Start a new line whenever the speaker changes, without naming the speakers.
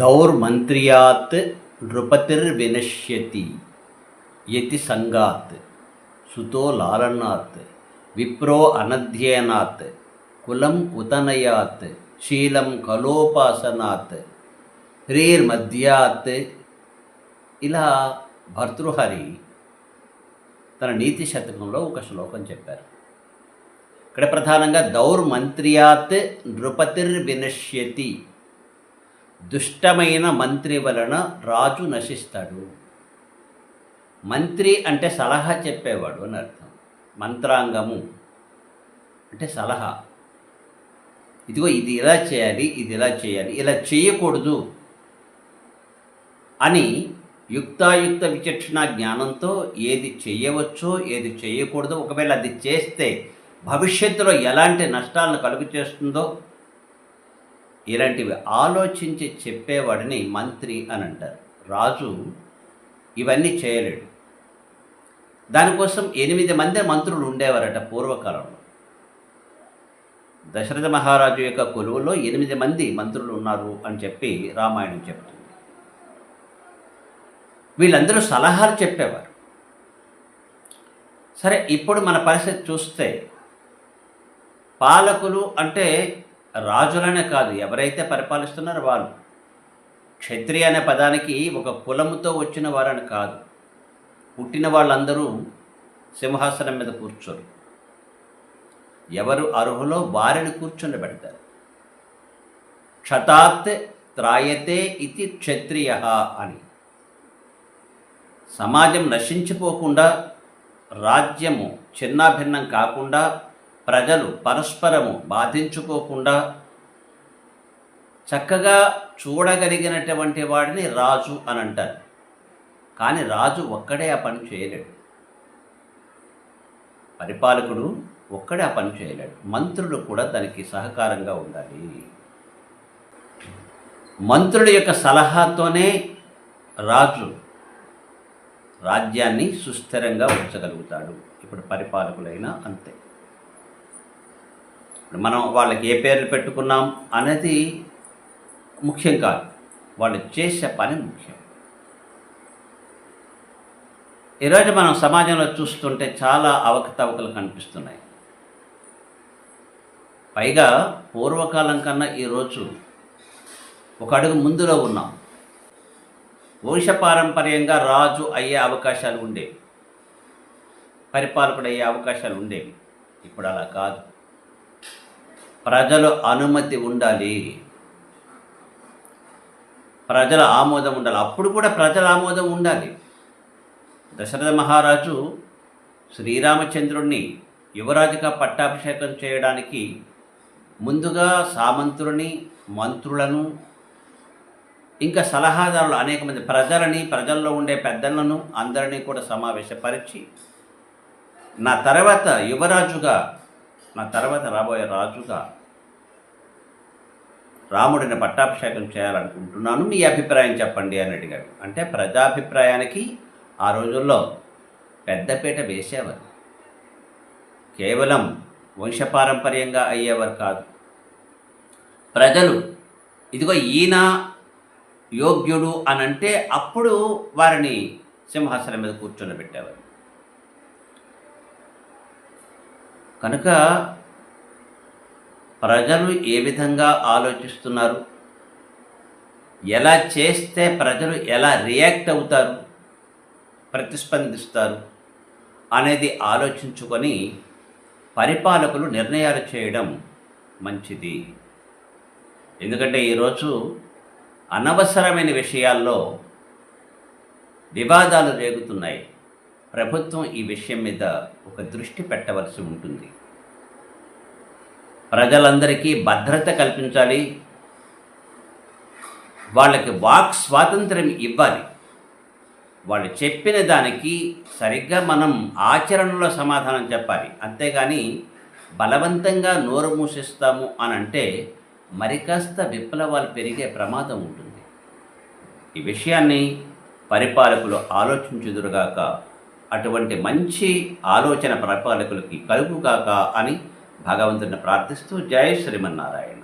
దౌర్మంత్ర్యాత్ నృపతిర్వినశ్యతి యతి సంగాత్ సుతో లాలనాత్ విప్రో అనధ్యయనాత్ కులం ఉతనయాత్ శీలం కలోపాసనాత్ హ్రీర్మధ్యాత్. ఇలా భర్తృహరి తన నీతి శతకంలో ఒక శ్లోకం చెప్పారు. ఇక్కడ ప్రధానంగా దౌర్మంత్ర్యాత్ నృపతిర్వినశ్యతి, దుష్టమైన మంత్రి వలన రాజు నశిస్తాడు. మంత్రి అంటే సలహా చెప్పేవాడు అని అర్థం. మంత్రాంగము అంటే సలహా. ఇదిగో ఇది ఇలా చేయాలి, ఇది ఇలా చేయాలి, ఇలా చేయకూడదు అని యుక్తాయుక్త విచక్షణ జ్ఞానంతో ఏది చేయవచ్చో ఏది చేయకూడదో, ఒకవేళ అది చేస్తే భవిష్యత్తులో ఎలాంటి నష్టాలను కలుగు చేస్తుందో ఇలాంటివి ఆలోచించి చెప్పేవాడిని మంత్రి అని అంటారు. రాజు ఇవన్నీ చేయలేడు. దానికోసం 8 మంది మంత్రులు ఉండేవారట పూర్వకాలంలో. దశరథ మహారాజు యొక్క కొలువులో 8 మంది మంత్రులు ఉన్నారు అని చెప్పి రామాయణం చెప్తుంది. వీళ్ళందరూ సలహాలు చెప్పేవారు. సరే, ఇప్పుడు మన పరిస్థితి చూస్తే పాలకులు అంటే రాజులనే కాదు, ఎవరైతే పరిపాలిస్తున్నారో వాళ్ళు. క్షత్రియ అనే పదానికి ఒక కులముతో వచ్చిన వారని కాదు. పుట్టిన వాళ్ళందరూ సింహాసనం మీద కూర్చోరు. ఎవరు అర్హులో వారిని కూర్చొని పెడతారు. క్షతాత్ త్రాయతే ఇది క్షత్రియ అని. సమాజం నశించిపోకుండా, రాజ్యము చిన్నాభిన్నం కాకుండా, ప్రజలు పరస్పరము బాధించుకోకుండా చక్కగా చూడగలిగినటువంటి వాడిని రాజు అని అంటారు. కానీ రాజు ఒక్కడే ఆ పని చేయలేడు. పరిపాలకుడు ఒక్కడే ఆ పని చేయలేడు. మంత్రులు కూడా దానికి సహకారంగా ఉండాలి. మంత్రుల యొక్క సలహాతోనే రాజు రాజ్యాన్ని సుస్థిరంగా ఉంచగలుగుతాడు. ఇప్పుడు పరిపాలకులైనా అంతే. మనం వాళ్ళకి ఏ పేర్లు పెట్టుకున్నాం అనేది ముఖ్యం కాదు, వాళ్ళు చేసే పని ముఖ్యం. ఈరోజు మనం సమాజంలో చూస్తుంటే చాలా అవకతవకలు కనిపిస్తున్నాయి. పైగా పూర్వకాలం కన్నా ఈరోజు ఒక అడుగు ముందులో ఉన్నాం. వంశపారంపర్యంగా రాజు అయ్యే అవకాశాలు ఉండేవి, పరిపాలకుడు అయ్యే అవకాశాలు ఉండేవి. ఇప్పుడు అలా కాదు. ప్రజల అనుమతి ఉండాలి, ప్రజల ఆమోదం ఉండాలి. అప్పుడు కూడా ప్రజల ఆమోదం ఉండాలి. దశరథ మహారాజు శ్రీరామచంద్రుణ్ణి యువరాజుగా పట్టాభిషేకం చేయడానికి ముందుగా సామంతులని, మంత్రులను, ఇంకా సలహాదారులు అనేక మంది ప్రజలని, ప్రజల్లో ఉండే పెద్దలను అందరినీ కూడా సమావేశపరిచి నా తర్వాత యువరాజుగా, నా తర్వాత రాబోయే రాజుగా రాముడిని పట్టాభిషేకం చేయాలనుకుంటున్నాను, మీ అభిప్రాయం చెప్పండి అని అడిగాడు. అంటే ప్రజాభిప్రాయానికి ఆ రోజుల్లో పెద్దపీట వేసేవారు. కేవలం వంశపారంపర్యంగా అయ్యేవారు కాదు. ప్రజలు ఇదిగో ఈయన యోగ్యుడు అని అంటే అప్పుడు వారిని సింహాసనం మీద కూర్చొని పెట్టేవారు. కనుక ప్రజలు ఏ విధంగా ఆలోచిస్తున్నారు, ఎలా చేస్తే ప్రజలు ఎలా రియాక్ట్ అవుతారు, ప్రతిస్పందిస్తారు అనేది ఆలోచించుకొని పరిపాలకులు నిర్ణయాలు చేయడం మంచిది. ఎందుకంటే ఈరోజు అనవసరమైన విషయాల్లో వివాదాలు రేగుతున్నాయి. ప్రభుత్వం ఈ విషయం మీద ఒక దృష్టి పెట్టవలసి ఉంటుంది. ప్రజలందరికీ భద్రత కల్పించాలి, వాళ్ళకి వాక్ స్వాతంత్రం ఇవ్వాలి. వాళ్ళు చెప్పిన దానికి సరిగ్గా మనం ఆచరణలో సమాధానం చెప్పాలి. అంతేగాని బలవంతంగా నోరు మూసిస్తాము అని అంటే మరి కాస్త విప్లవాలు పెరిగే ప్రమాదం ఉంటుంది. ఈ విషయాన్ని పరిపాలకులు ఆలోచించుదురుగాక. అటువంటి మంచి ఆలోచన పరిపాలకులకి కలుగుగాక అని భగవంతుని ప్రార్థిస్తూ జై శ్రీమన్నారాయణ.